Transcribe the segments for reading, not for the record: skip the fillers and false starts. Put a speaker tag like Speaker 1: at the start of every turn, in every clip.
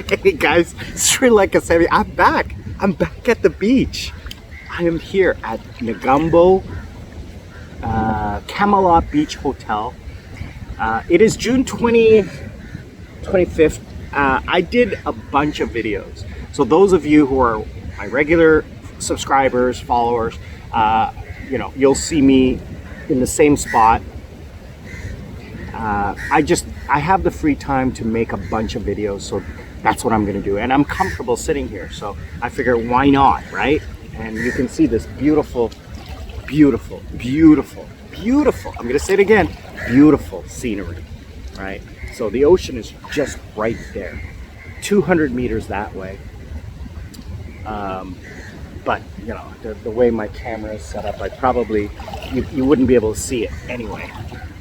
Speaker 1: Hey guys, Sri Lanka Sammy, I'm back. I'm back at the beach. I am here at Negombo Camelot Beach Hotel. It is June 25th. I did a bunch of videos. So those of you who are my regular subscribers, followers, you'll see me in the same spot. I have the free time to make a bunch of videos, so that's what I'm gonna do. And I'm comfortable sitting here, so I figure why not, right? And you can see this beautiful, beautiful, beautiful, beautiful, I'm gonna say it again, beautiful scenery, right? So the ocean is just right there, 200 meters that way. But you know, the way my camera is set up, you wouldn't be able to see it anyway.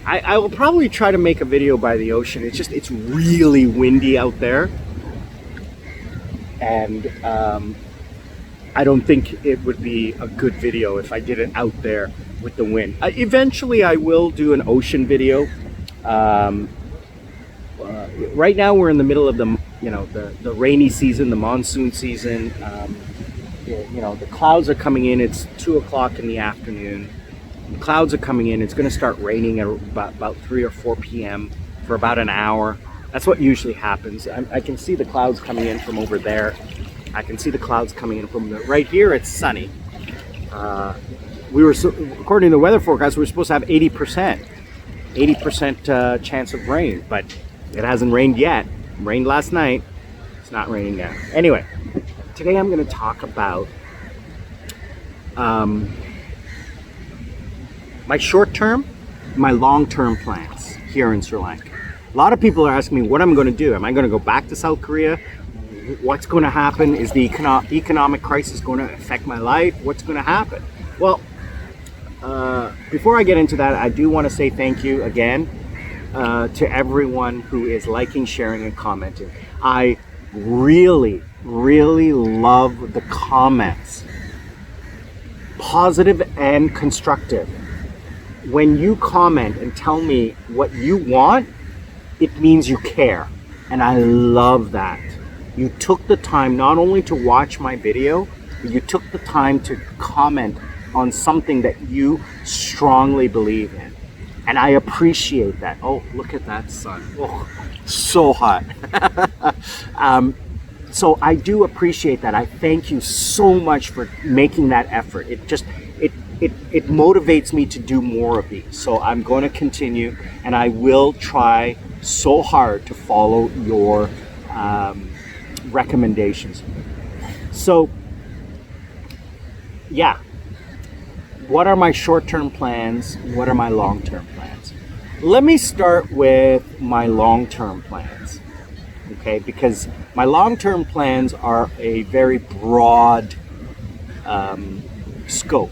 Speaker 1: I will probably try to make a video by the ocean. It's really windy out there. And I don't think it would be a good video if I did it out there with the wind. Eventually I will do an ocean video. Right now we're in the middle of the rainy season, the monsoon season. The clouds are coming in. It's 2 o'clock in the afternoon. The clouds are coming in. It's going to start raining at about 3 or 4 p.m. for about an hour. That's what usually happens. I can see the clouds coming in from over there. I can see the clouds coming in from right here. It's sunny. According to the weather forecast, we were supposed to have 80% chance of rain, but it hasn't rained yet. It rained last night. It's not raining now. Anyway, today I'm going to talk about my short-term, my long-term plans here in Sri Lanka. A lot of people are asking me what I'm going to do. Am I going to go back to South Korea? What's going to happen? Is the economic crisis going to affect my life? What's going to happen? Well, before I get into that, I do want to say thank you again to everyone who is liking, sharing, and commenting. I really, really love the comments, positive and constructive. When you comment and tell me what you want, it means you care, and I love that. You took the time not only to watch my video, but you took the time to comment on something that you strongly believe in, and I appreciate that. Oh, look at that sun. Oh, so hot. So I do appreciate that. I thank you so much for making that effort. It motivates me to do more of these. So I'm going to continue, and I will try so hard to follow your recommendations. So yeah, what are my short-term plans? What are my long-term plans? Let me start with my long-term plans, okay? Because my long-term plans are a very broad scope.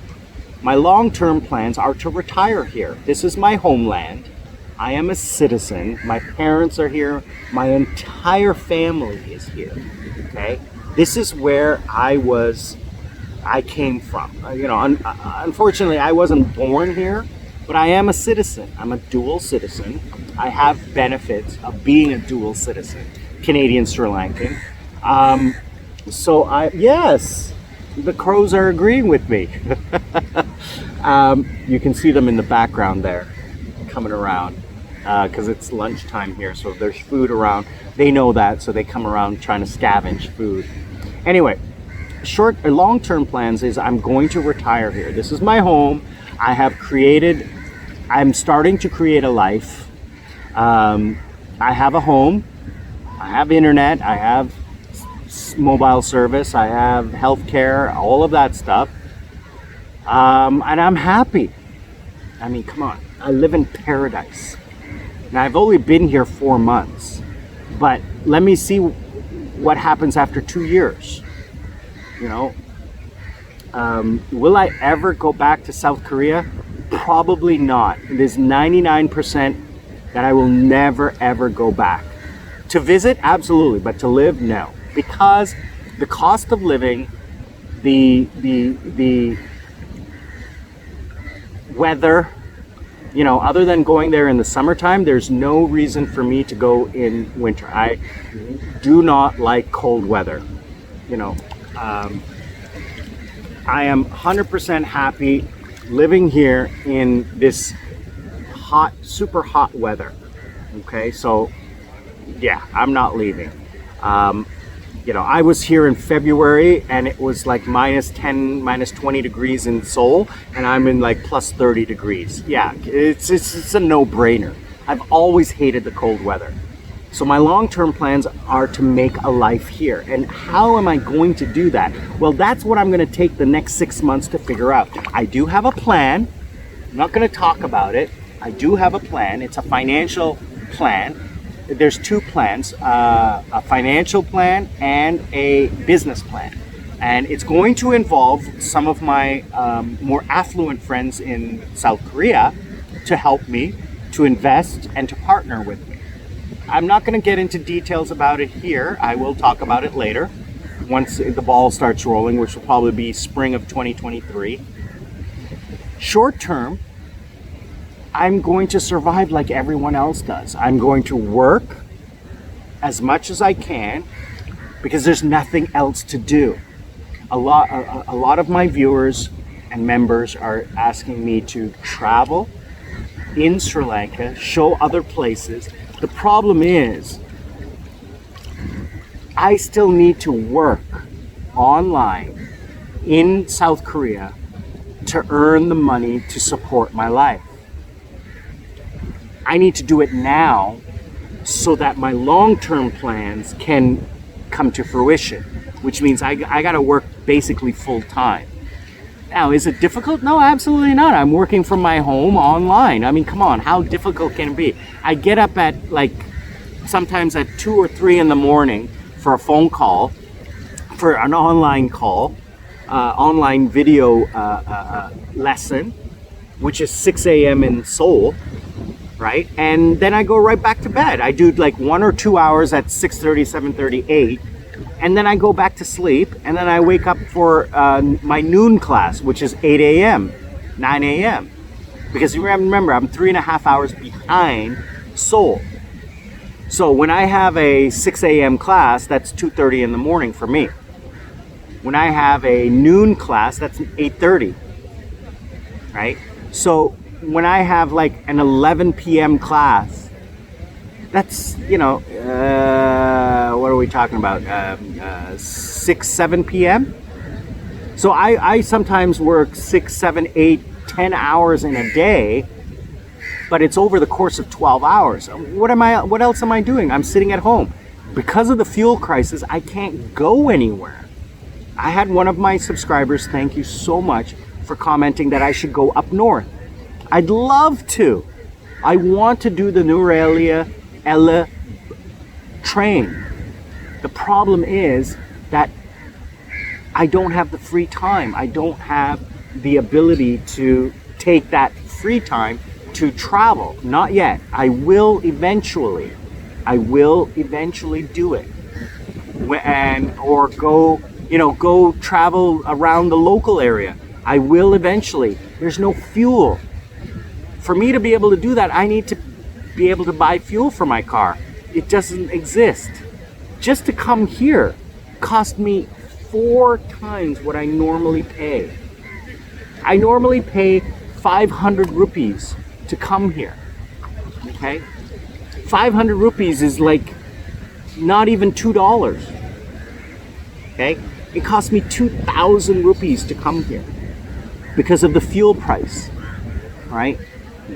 Speaker 1: My long-term plans are to retire here. This is my homeland. I am a citizen. My parents are here. My entire family is here. Okay? This is where I came from. Unfortunately, I wasn't born here, but I am a citizen. I'm a dual citizen. I have benefits of being a dual citizen, Canadian Sri Lankan. Yes, the crows are agreeing with me. You can see them in the background there, coming around, because it's lunchtime here, so there's food around. They know that, so they come around trying to scavenge food. Anyway, long-term plans is I'm going to retire here. This is my home. I'm starting to create a life. I have a home. I have internet. I have mobile service. I have healthcare, all of that stuff. And I'm happy. I mean, come on. I live in paradise. Now, I've only been here 4 months, but let me see what happens after 2 years. Will I ever go back to South Korea? Probably not. There's 99% that I will never, ever go back. To visit, absolutely, but to live, no. Because the cost of living, the weather, You know, other than going there in the summertime, there's no reason for me to go in winter. I do not like cold weather. You know, I am 100% happy living here in this hot, super hot weather. Okay, so yeah, I'm not leaving. You know, I was here in February and it was like minus 10, minus 20 degrees in Seoul, and I'm in like plus 30 degrees. Yeah, it's a no-brainer. I've always hated the cold weather. So my long-term plans are to make a life here. And how am I going to do that? Well, that's what I'm going to take the next 6 months to figure out. I do have a plan. I'm not going to talk about it. I do have a plan. It's a financial plan. There's two plans, a financial plan and a business plan. And it's going to involve some of my more affluent friends in South Korea to help me, to invest, and to partner with me. I'm not going to get into details about it here. I will talk about it later, once the ball starts rolling, which will probably be spring of 2023. Short term, I'm going to survive like everyone else does. I'm going to work as much as I can because there's nothing else to do. A lot of my viewers and members are asking me to travel in Sri Lanka, show other places. The problem is, I still need to work online in South Korea to earn the money to support my life. I need to do it now so that my long-term plans can come to fruition, which means I got to work basically full-time. Now, is it difficult? No, absolutely not. I'm working from my home online. I mean, come on, how difficult can it be? I get up at like sometimes at 2 or 3 in the morning for a phone call, for an online call, online video lesson, which is 6 a.m. in Seoul, right? And then I go right back to bed. I do like 1 or 2 hours at 6:30, 7:30, 8. And then I go back to sleep, and then I wake up for my noon class, which is 8 a.m., 9 a.m. Because you remember, I'm 3.5 hours behind Seoul. So when I have a 6 a.m. class, that's 2:30 in the morning for me. When I have a noon class, that's 8:30, right? So when I have like an 11 p.m. class, that's, you know, what are we talking about? 6, 7 p.m. So I sometimes work 6, 7, 8, 10 hours in a day, but it's over the course of 12 hours. What else am I doing? I'm sitting at home. Because of the fuel crisis, I can't go anywhere. I had one of my subscribers, thank you so much, for commenting that I should go up north. I'd love to. I want to do the Norelia Ella train. The problem is that I don't have the free time. I don't have the ability to take that free time to travel. Not yet. I will eventually. I will eventually do it. Or go travel around the local area. I will eventually. There's no fuel. For me to be able to do that, I need to be able to buy fuel for my car. It doesn't exist. Just to come here cost me 4 times what I normally pay. I normally pay 500 rupees to come here. Okay? 500 rupees is like not even $2. Okay? It cost me 2,000 rupees to come here because of the fuel price. Right?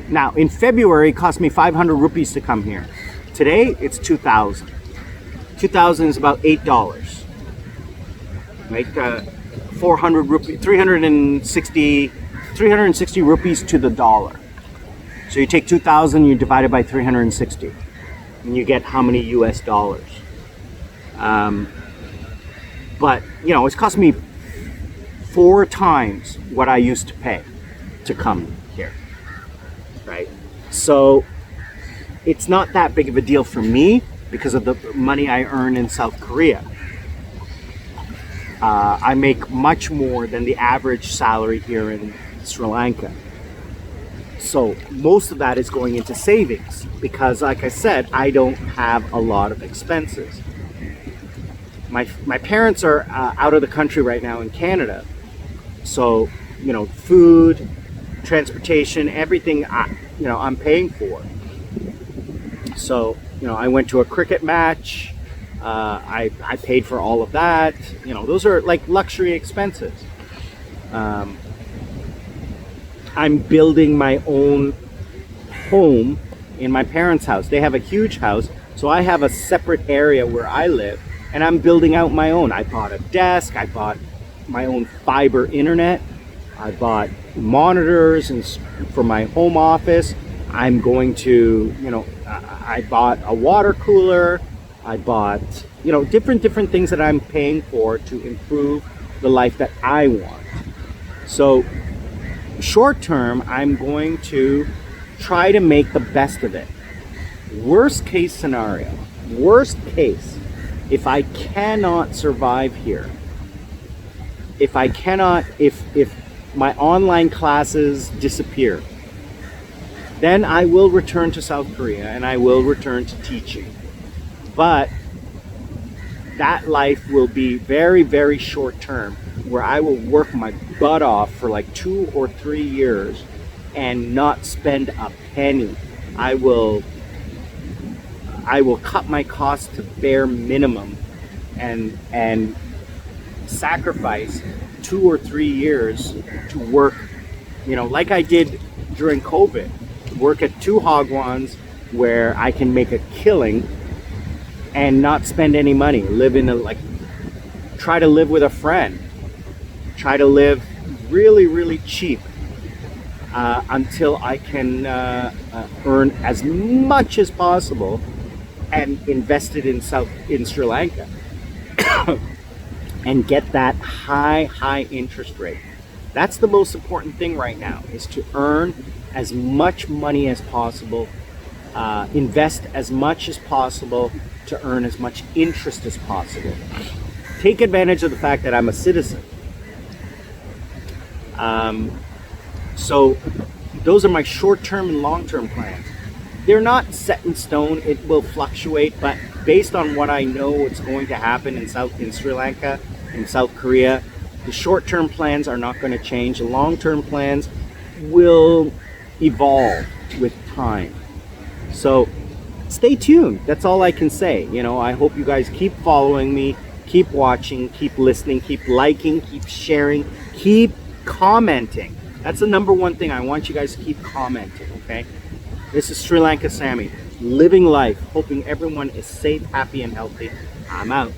Speaker 1: Now, in February, it cost me 500 rupees to come here. Today, it's 2,000. 2,000 is about $8. Right? 400 rupees, 360 rupees to the dollar. So you take 2,000, you divide it by 360, and you get how many US dollars. But, you know, it's cost me 4 times what I used to pay to come here. Right? So it's not that big of a deal for me because of the money I earn in South Korea. I make much more than the average salary here in Sri Lanka. So most of that is going into savings because, like I said, I don't have a lot of expenses. My parents are out of the country right now in Canada. So, food, transportation, everything, I'm paying for. So, I went to a cricket match. I paid for all of that. Those are like luxury expenses. I'm building my own home in my parents' house. They have a huge house, so I have a separate area where I live, and I'm building out my own. I bought a desk, I bought my own fiber internet, I bought monitors and for my home office. I'm going to, I bought a water cooler. I bought, different things that I'm paying for to improve the life that I want. So short term, I'm going to try to make the best of it. Worst case scenario, if I cannot survive here, if my online classes disappear, then I will return to South Korea and I will return to teaching. But that life will be very, very short term, where I will work my butt off for like 2 or 3 years and not spend a penny. I will cut my costs to bare minimum and sacrifice 2 or 3 years to work, like I did during COVID. Work at 2 hagwons where I can make a killing and not spend any money. Try to live with a friend. Try to live really, really cheap until I can earn as much as possible and invest it in Sri Lanka and get that high interest rate. That's the most important thing right now, is to earn as much money as possible, invest as much as possible to earn as much interest as possible. Take advantage of the fact that I'm a citizen. So those are my short-term and long-term plans. They're not set in stone. It will fluctuate, but based on what I know what's going to happen in Sri Lanka, in South Korea, the short-term plans are not going to change. The long-term plans will evolve with time. So stay tuned. That's all I can say. I hope you guys keep following me, keep watching, keep listening, keep liking, keep sharing, keep commenting. That's the number one thing. I want you guys to keep commenting, okay? This is Sri Lanka Sammy, living life, hoping everyone is safe, happy, and healthy. I'm out.